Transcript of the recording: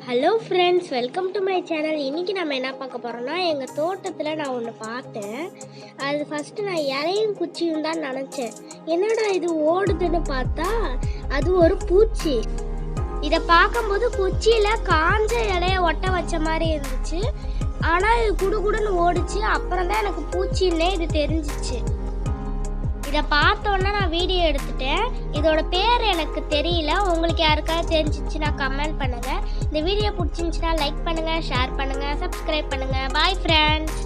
Hello friends, welcome to my channel. இன்றைக்கி நம்ம என்ன பார்க்க போகிறோம்னா, எங்கள் தோட்டத்தில் நான் ஒன்று பார்த்தேன். அது ஃபஸ்ட்டு நான் இலையும் குச்சியும் தான் நினச்சேன். என்னடா இது ஓடுதுன்னு பார்த்தா அது ஒரு பூச்சி. இதை பார்க்கும்போது குச்சியில் காஞ்ச இலைய ஒட்ட வச்ச மாதிரி இருந்துச்சு. ஆனால் இது குடுகுடுன்னு ஓடிச்சு. அப்புறம் தான் எனக்கு பூச்சின்னே இது தெரிஞ்சிச்சு. இதை பார்த்தோன்னா நான் வீடியோ எடுத்துட்டேன். இதோட பேர் எனக்கு தெரியல. உங்களுக்கு யாருக்காவது தெரிஞ்சிச்சுன்னா கமெண்ட் பண்ணுங்கள். இந்த வீடியோ பிடிச்சிருந்துச்சுன்னா லைக் பண்ணுங்கள், ஷேர் பண்ணுங்கள், சப்ஸ்கிரைப் பண்ணுங்கள். Bye friends.